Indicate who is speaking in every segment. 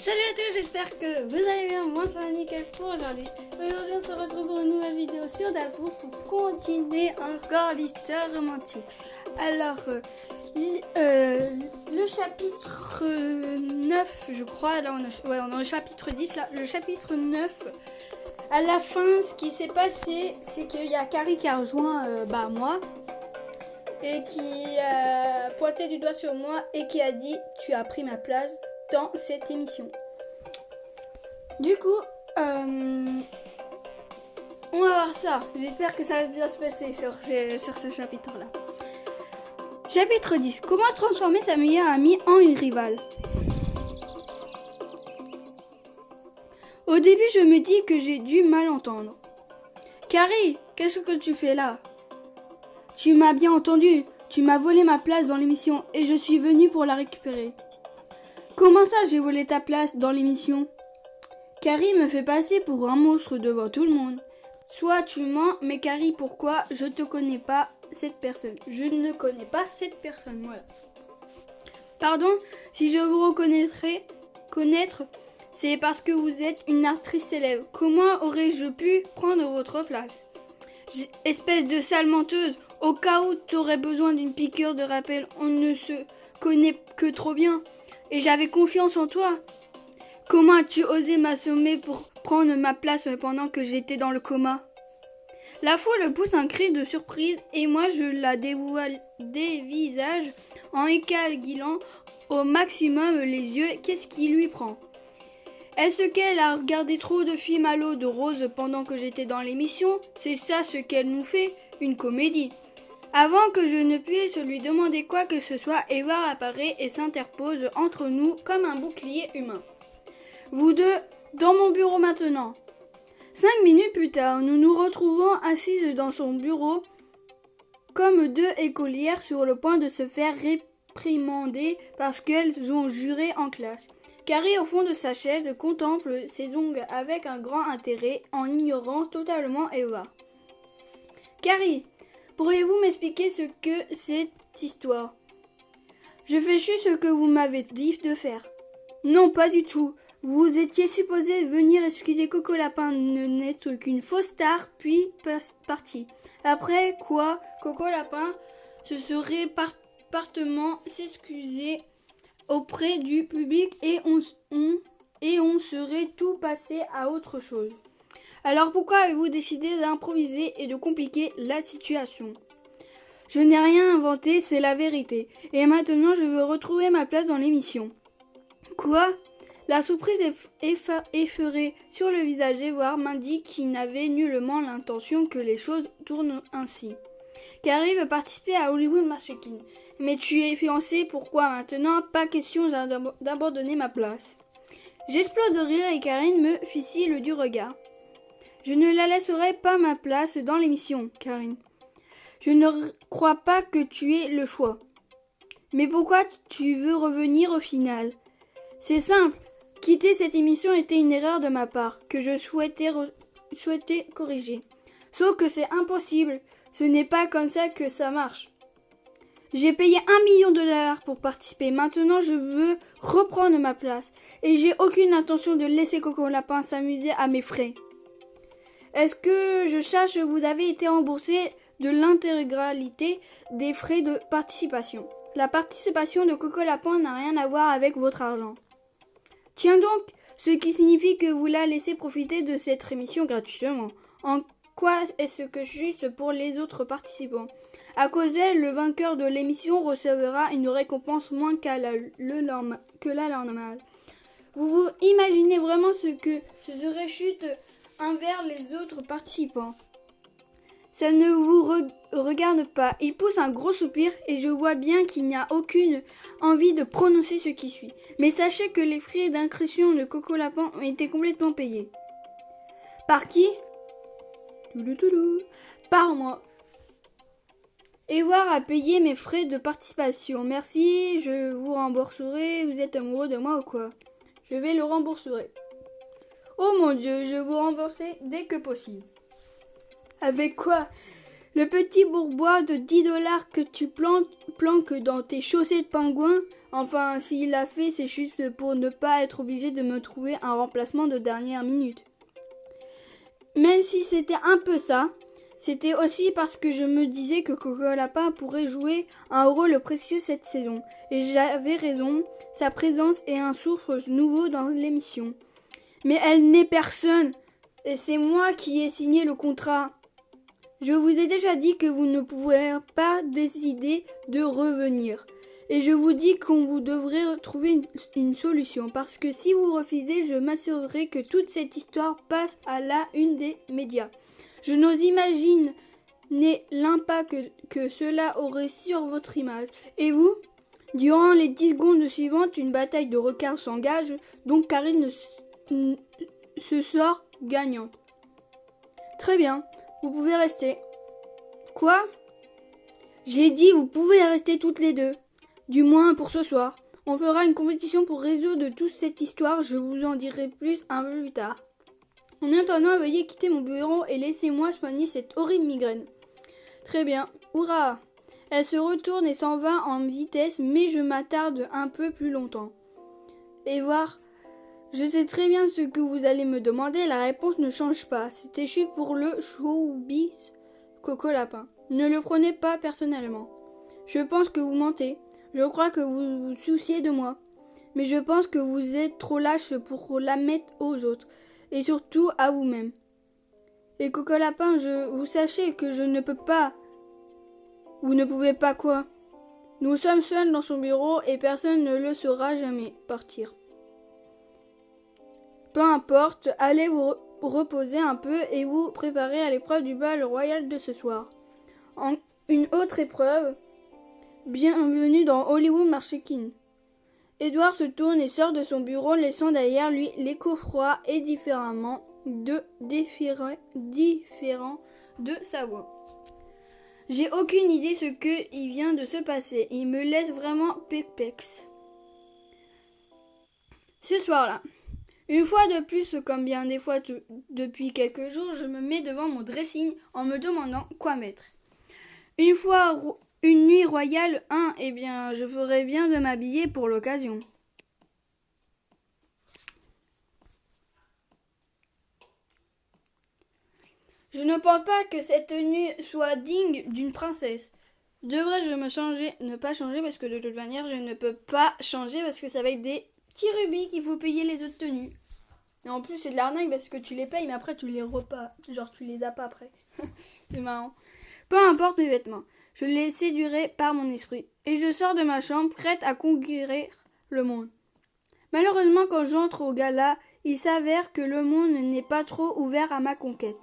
Speaker 1: Salut à tous, j'espère que vous allez bien. Moi, ça va nickel pour aujourd'hui. Aujourd'hui, on se retrouve pour une nouvelle vidéo sur Dapo pour continuer encore l'histoire romantique. Alors, le chapitre 9, je crois, là on est au chapitre 10, là, le chapitre 9, à la fin, ce qui s'est passé, c'est qu'il y a Carrie qui a rejoint moi et qui a pointé du doigt sur moi et qui a dit « Tu as pris ma place » dans cette émission. Du coup, on va voir ça. J'espère que ça va bien se passer sur ce chapitre-là. Chapitre 10. Comment transformer sa meilleure amie en une rivale? Au début, je me dis que j'ai dû mal entendre. Carrie, qu'est-ce que tu fais là? Tu m'as bien entendu. Tu m'as volé ma place dans l'émission et je suis venue pour la récupérer. Comment ça, j'ai volé ta place dans l'émission? Carrie me fait passer pour un monstre devant tout le monde. Soit tu mens, mais Carrie, pourquoi? Je ne connais pas cette personne, voilà. Pardon, si je vous connaître, c'est parce que vous êtes une actrice célèbre. Comment aurais-je pu prendre votre place? Espèce de sale menteuse, au cas où tu aurais besoin d'une piqûre de rappel, on ne se connaît que trop bien. Et j'avais confiance en toi. Comment as-tu osé m'assommer pour prendre ma place pendant que j'étais dans le coma? La foule pousse un cri de surprise et moi je la dévisage en écargilant au maximum les yeux. Qu'est-ce qui lui prend? Est-ce qu'elle a regardé trop de films à l'eau de rose pendant que j'étais dans l'émission? C'est ça ce qu'elle nous fait, une comédie. Avant que je ne puisse lui demander quoi que ce soit, Eva apparaît et s'interpose entre nous comme un bouclier humain. Vous deux, dans mon bureau maintenant. 5 minutes plus tard, nous nous retrouvons assises dans son bureau comme deux écolières sur le point de se faire réprimander parce qu'elles ont juré en classe. Carrie, au fond de sa chaise, contemple ses ongles avec un grand intérêt en ignorant totalement Eva. Carrie, pourriez-vous m'expliquer ce que c'est cette histoire? Je fais juste ce que vous m'avez dit de faire. Non, pas du tout. Vous étiez supposé venir excuser Coco Lapin, ne n'être qu'une fausse star, puis parti. Après quoi, Coco Lapin se serait partement s'excuser auprès du public et on serait tout passé à autre chose. Alors pourquoi avez-vous décidé d'improviser et de compliquer la situation? Je n'ai rien inventé, c'est la vérité. Et maintenant, je veux retrouver ma place dans l'émission. Quoi? La surprise effleurée sur le visage d'Edward m'indique qu'il n'avait nullement l'intention que les choses tournent ainsi. Carrie veut participer à Hollywood Massacre. Mais tu es fiancée, pourquoi maintenant? Pas question d'abandonner ma place. J'explose de rire et Karine me fusille du regard. Je ne la laisserai pas ma place dans l'émission, Karine. Je ne crois pas que tu aies le choix. Mais pourquoi tu veux revenir au final? C'est simple. Quitter cette émission était une erreur de ma part, que je souhaitais corriger. Sauf que c'est impossible. Ce n'est pas comme ça que ça marche. J'ai payé $1 million pour participer. Maintenant, je veux reprendre ma place. Et j'ai aucune intention de laisser Coco Lapin s'amuser à mes frais. Est-ce que je cherche vous avez été remboursé de l'intégralité des frais de participation? La participation de Coco Lapin n'a rien à voir avec votre argent. Tiens donc, ce qui signifie que vous la laissez profiter de cette émission gratuitement. En quoi est-ce que juste pour les autres participants? À cause d'elle, le vainqueur de l'émission recevra une récompense moins que la normale. Vous imaginez vraiment ce que ce serait chute envers les autres participants? Ça ne vous regarde pas. Il pousse un gros soupir et je vois bien qu'il n'y a aucune envie de prononcer ce qui suit. Mais sachez que les frais d'inscription de Coco Lapin ont été complètement payés. Par qui? Par moi. Edward a payé mes frais de participation. Merci, je vous rembourserai. Vous êtes amoureux de moi ou quoi? Je vais le rembourser. Oh mon Dieu, je vous rembourserai dès que possible. Avec quoi? Le petit bourbois de 10 $ que tu planques dans tes chaussées de pingouin, enfin, s'il l'a fait, c'est juste pour ne pas être obligé de me trouver un remplacement de dernière minute. Même si c'était un peu ça, c'était aussi parce que je me disais que Coco Lapin pourrait jouer un rôle précieux cette saison. Et j'avais raison, sa présence est un souffle nouveau dans l'émission. Mais elle n'est personne, et c'est moi qui ai signé le contrat. Je vous ai déjà dit que vous ne pouvez pas décider de revenir. Et je vous dis qu'on vous devrez trouver une solution. Parce que si vous refusez, je m'assurerai que toute cette histoire passe à la une des médias. Je n'ose imaginer l'impact que cela aurait sur votre image. Et vous ? Durant les 10 secondes suivantes, une bataille de requins s'engage. Donc Karine se sort gagnante. Très bien. Vous pouvez rester. Quoi ? J'ai dit vous pouvez rester toutes les deux. Du moins pour ce soir. On fera une compétition pour résoudre toute cette histoire. Je vous en dirai plus un peu plus tard. En attendant, veuillez quitter mon bureau et laissez-moi soigner cette horrible migraine. Très bien. Hurrah ! Elle se retourne et s'en va en vitesse, mais je m'attarde un peu plus longtemps. Et voir... Je sais très bien ce que vous allez me demander, la réponse ne change pas. C'est échu pour le showbiz Coco Lapin. Ne le prenez pas personnellement. Je pense que vous mentez. Je crois que vous vous souciez de moi. Mais je pense que vous êtes trop lâche pour la mettre aux autres. Et surtout à vous-même. Et Coco Lapin, vous sachez que je ne peux pas. Vous ne pouvez pas quoi ? Nous sommes seuls dans son bureau et personne ne le saura jamais partir. Peu importe, allez vous reposer un peu et vous préparer à l'épreuve du bal royal de ce soir. Une autre épreuve, bienvenue dans Hollywood Marchikin. Edouard se tourne et sort de son bureau, laissant derrière lui l'écho froid et différent de sa voix. J'ai aucune idée ce qui vient de se passer. Il me laisse vraiment perplexe. Ce soir-là. Une fois de plus, comme bien des fois depuis quelques jours, je me mets devant mon dressing en me demandant quoi mettre. Une nuit royale, eh bien, je ferais bien de m'habiller pour l'occasion. Je ne pense pas que cette tenue soit digne d'une princesse. Devrais-je me changer, ne pas changer parce que de toute manière, je ne peux pas changer parce que c'est avec des petits rubis qu'il faut payer les autres tenues. Et en plus, c'est de l'arnaque parce que tu les payes, mais après, tu les repas. Genre, tu les as pas après. C'est marrant. Peu importe mes vêtements. Je les séduirai par mon esprit. Et je sors de ma chambre, prête à conquérir le monde. Malheureusement, quand j'entre au gala, il s'avère que le monde n'est pas trop ouvert à ma conquête.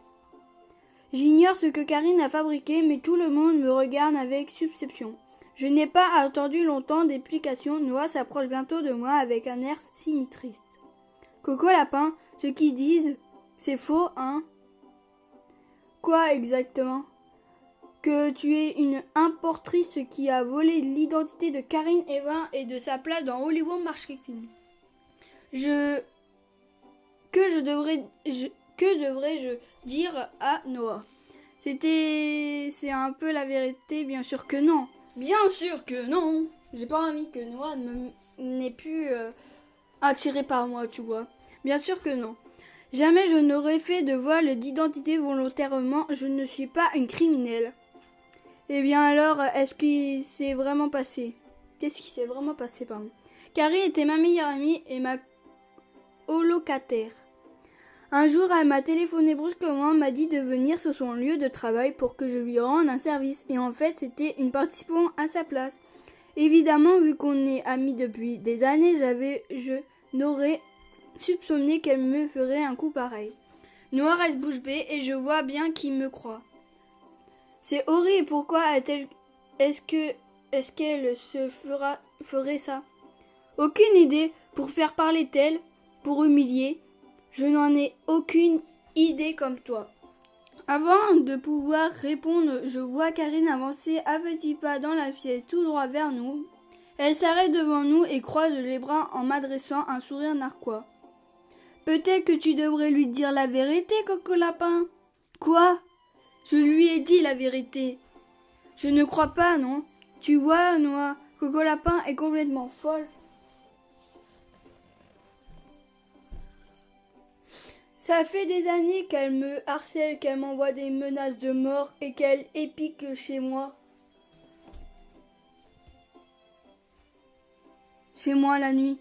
Speaker 1: J'ignore ce que Karine a fabriqué, mais tout le monde me regarde avec subception. Je n'ai pas attendu longtemps d'explications. Noah s'approche bientôt de moi avec un air sinistriste. Coco Lapin, ce qu'ils disent, c'est faux, hein ? Quoi exactement ? Que tu es une importrice qui a volé l'identité de Karine Evin et de sa place dans Hollywood Marketing. Que devrais-je dire à Noah ? C'est un peu la vérité, bien sûr que non. Bien sûr que non. J'ai pas envie que Noah n'ait pu attiré par moi, tu vois. Bien sûr que non. Jamais je n'aurais fait de vol d'identité volontairement. Je ne suis pas une criminelle. Eh bien alors, est-ce qu'il s'est vraiment passé ? Qu'est-ce qui s'est vraiment passé, pardon ? Carrie était ma meilleure amie et ma colocataire. Un jour, elle m'a téléphoné brusquement, m'a dit de venir sur son lieu de travail pour que je lui rende un service. Et en fait, c'était une participante à sa place. Évidemment, vu qu'on est amis depuis des années, je n'aurais soupçonné qu'elle me ferait un coup pareil. Noah reste bouche bée et je vois bien qu'il me croit. C'est horrible, pourquoi est-ce qu'elle ferait ça ? Aucune idée, pour faire parler d'elle, pour humilier. Je n'en ai aucune idée comme toi. Avant de pouvoir répondre, je vois Karine avancer à petits pas dans la pièce tout droit vers nous. Elle s'arrête devant nous et croise les bras en m'adressant un sourire narquois. Peut-être que tu devrais lui dire la vérité, Coco Lapin. Quoi ? Je lui ai dit la vérité. Je ne crois pas, non? Tu vois, Noah, Coco Lapin est complètement folle. Ça fait des années qu'elle me harcèle, qu'elle m'envoie des menaces de mort et qu'elle épique chez moi. Chez moi la nuit.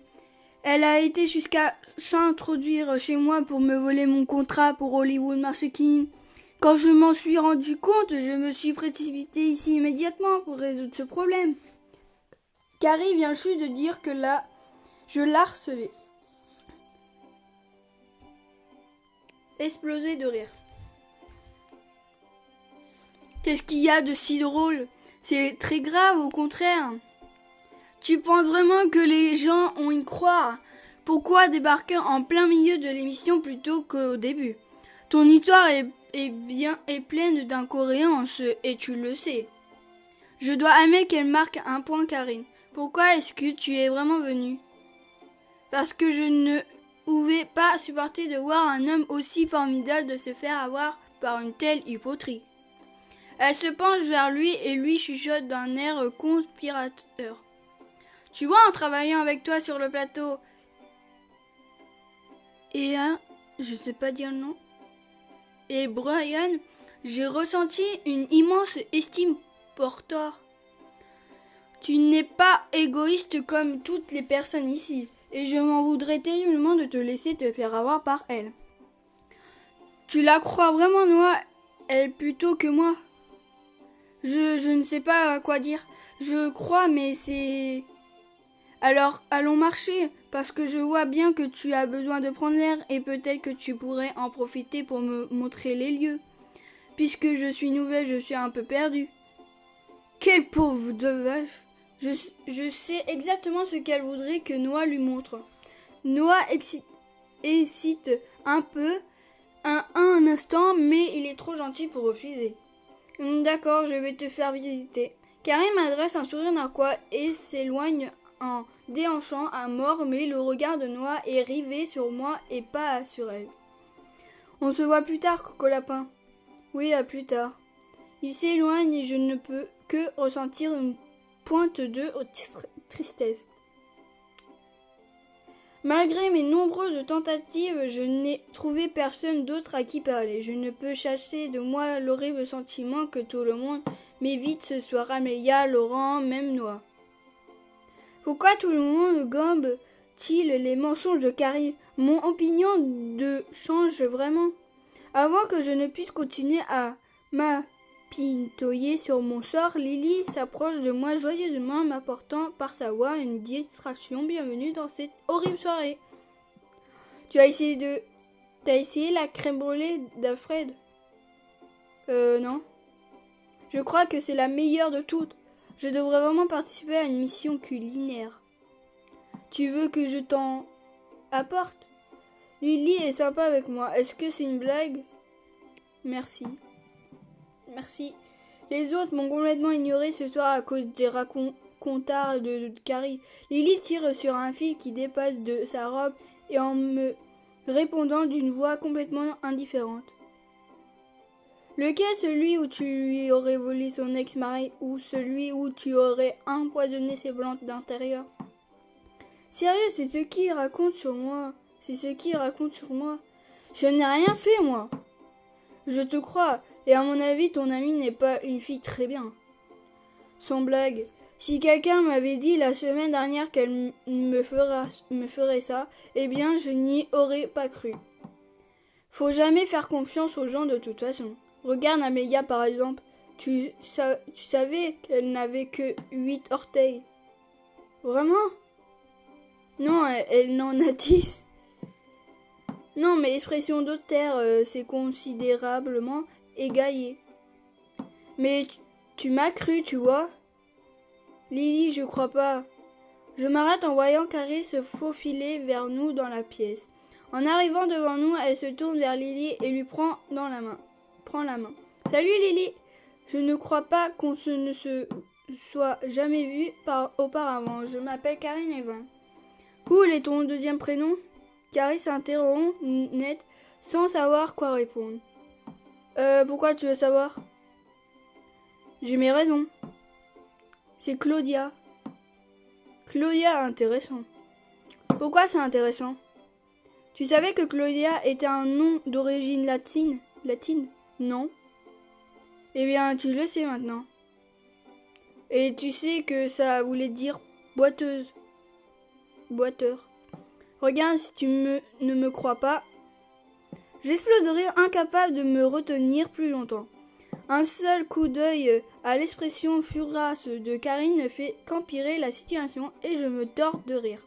Speaker 1: Elle a été jusqu'à s'introduire chez moi pour me voler mon contrat pour Hollywood Marketing. Quand je m'en suis rendu compte, je me suis précipité ici immédiatement pour résoudre ce problème. Carrie vient juste de dire que là, je l'harcelais. Exploser de rire. Qu'est-ce qu'il y a de si drôle? C'est très grave, au contraire. Tu penses vraiment que les gens ont y croire? Pourquoi débarquer en plein milieu de l'émission plutôt qu'au début? Ton histoire est pleine d'incohérences et tu le sais. Je dois admettre qu'elle marque un point, Karine. Pourquoi est-ce que tu es vraiment venue? Parce que je ne pouvais pas supporter de voir un homme aussi formidable de se faire avoir par une telle hypocrisie. Elle se penche vers lui et lui chuchote d'un air conspirateur. Tu vois, en travaillant avec toi sur le plateau, et je sais pas dire le nom, et Brian, j'ai ressenti une immense estime pour toi. Tu n'es pas égoïste comme toutes les personnes ici, et je m'en voudrais terriblement de te laisser te faire avoir par elle. Tu la crois vraiment, Noah, elle plutôt que moi? Je ne sais pas quoi dire. Je crois, mais c'est... Alors, allons marcher, parce que je vois bien que tu as besoin de prendre l'air et peut-être que tu pourrais en profiter pour me montrer les lieux. Puisque je suis nouvelle, je suis un peu perdue. Quelle pauvre de vache! Je sais exactement ce qu'elle voudrait que Noah lui montre. Noah hésite un peu, un instant, mais il est trop gentil pour refuser. D'accord, je vais te faire visiter. Karim m'adresse un sourire narquois et s'éloigne en déhanchant à mort, mais le regard de Noah est rivé sur moi et pas sur elle. On se voit plus tard, Coco Lapin. Oui, à plus tard. Il s'éloigne et je ne peux que ressentir une pointe de tristesse. Malgré mes nombreuses tentatives, je n'ai trouvé personne d'autre à qui parler. Je ne peux chasser de moi l'horrible sentiment que tout le monde m'évite ce soir. Amélia, Laurent, même Noah. Pourquoi tout le monde gomme-t-il les mensonges de Carrie? Mon opinion de change vraiment. Avant que je ne puisse continuer à m'apitoyer sur mon sort, Lily s'approche de moi joyeusement, m'apportant par sa voix une distraction. Bienvenue dans cette horrible soirée. T'as essayé la crème brûlée d'Alfred? Non. Je crois que c'est la meilleure de toutes. Je devrais vraiment participer à une mission culinaire. Tu veux que je t'en apporte? Lily est sympa avec moi. Est-ce que c'est une blague? Merci. Les autres m'ont complètement ignoré ce soir à cause des racontards de Carrie. Lily tire sur un fil qui dépasse de sa robe et en me répondant d'une voix complètement indifférente. Lequel, celui où tu lui aurais volé son ex-mari ou celui où tu aurais empoisonné ses plantes d'intérieur? Sérieux, c'est ce qu'il raconte sur moi. Je n'ai rien fait, moi. Je te crois, et à mon avis, ton amie n'est pas une fille très bien. Sans blague, si quelqu'un m'avait dit la semaine dernière qu'elle me ferait ça, eh bien, je n'y aurais pas cru. Faut jamais faire confiance aux gens de toute façon. Regarde Amélia par exemple. Tu savais qu'elle n'avait que 8 orteils. Vraiment? Non, elle n'en a 10. Non, mais l'expression d'auteur, c'est considérablement égaillé. Mais tu m'as cru, tu vois? Lily, je crois pas. Je m'arrête en voyant Carrie se faufiler vers nous dans la pièce. En arrivant devant nous, elle se tourne vers Lily et lui prend la main. Salut Lily! Je ne crois pas qu'on ne se soit jamais vu auparavant. Je m'appelle Karine Evan. Cool, et ton deuxième prénom? Carrie s'interrompt net, sans savoir quoi répondre. Pourquoi tu veux savoir? J'ai mes raisons. C'est Claudia. Claudia, intéressant. Pourquoi c'est intéressant? Tu savais que Claudia était un nom d'origine latine? Non? Eh bien, tu le sais maintenant. Et tu sais que ça voulait dire boiteuse. Boiteur. Regarde, si tu ne me crois pas, j'explose de rire, incapable de me retenir plus longtemps. Un seul coup d'œil à l'expression furace de Karine ne fait qu'empirer la situation et je me tords de rire.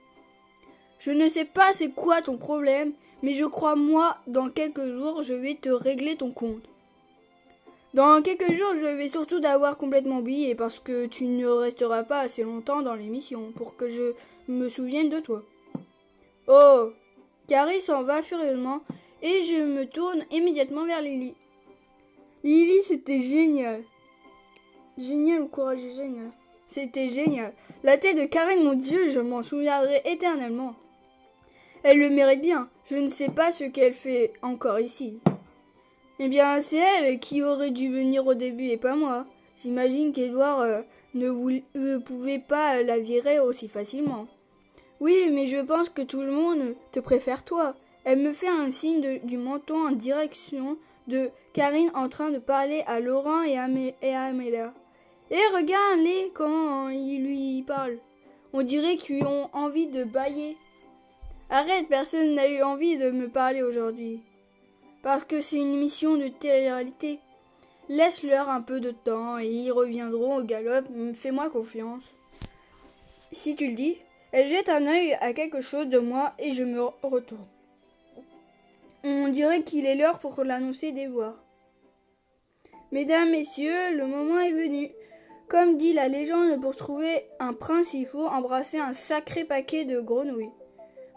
Speaker 1: Je ne sais pas c'est quoi ton problème, mais je crois moi, dans quelques jours, je vais te régler ton compte. Dans quelques jours, je vais surtout t'avoir complètement oublié parce que tu ne resteras pas assez longtemps dans l'émission pour que je me souvienne de toi. Oh! Carrie s'en va furieusement et je me tourne immédiatement vers Lily. Lily, c'était génial. Génial, le courage est génial. C'était génial. La tête de Karine, mon Dieu, je m'en souviendrai éternellement. Elle le mérite bien. Je ne sais pas ce qu'elle fait encore ici. Eh bien, c'est elle qui aurait dû venir au début et pas moi. J'imagine qu'Edouard ne pouvait pas la virer aussi facilement. Oui, mais je pense que tout le monde te préfère toi. Elle me fait un signe du menton en direction de Karine en train de parler à Laurent et à Amélia. Et regarde-les quand ils lui parlent. On dirait qu'ils ont envie de bâiller. Arrête, personne n'a eu envie de me parler aujourd'hui. Parce que c'est une émission de télé-réalité. Laisse-leur un peu de temps et ils reviendront au galop. Fais-moi confiance. Si tu le dis. Elle jette un œil à quelque chose de moi et je me retourne. On dirait qu'il est l'heure pour l'annoncer d'Edouard. Mesdames, messieurs, le moment est venu. Comme dit la légende, pour trouver un prince, il faut embrasser un sacré paquet de grenouilles.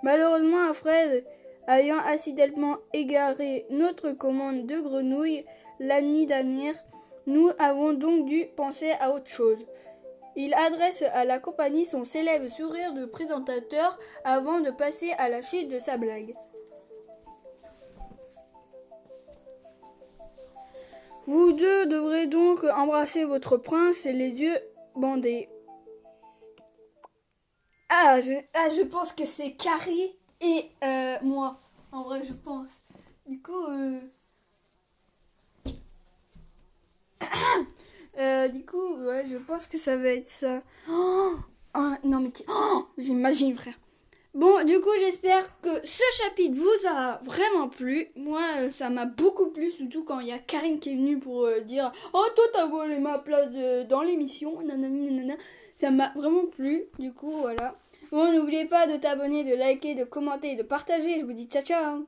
Speaker 1: Malheureusement, Alfred, ayant accidentellement égaré notre commande de grenouilles l'année dernière, nous avons donc dû penser à autre chose. Il adresse à la compagnie son célèbre sourire de présentateur avant de passer à la chute de sa blague. Vous deux devrez donc embrasser votre prince et les yeux bandés. Je pense que c'est Carrie et moi. En vrai, je pense. Du coup, ouais, je pense que ça va être ça. Non mais j'imagine, frère. Bon, du coup, j'espère que ce chapitre vous a vraiment plu. Moi, ça m'a beaucoup plu, surtout quand il y a Karine qui est venue pour dire « Oh, toi, t'as volé ma place dans l'émission. » Nanana. Ça m'a vraiment plu. Du coup, voilà. Bon, n'oubliez pas de t'abonner, de liker, de commenter et de partager. Je vous dis ciao, ciao.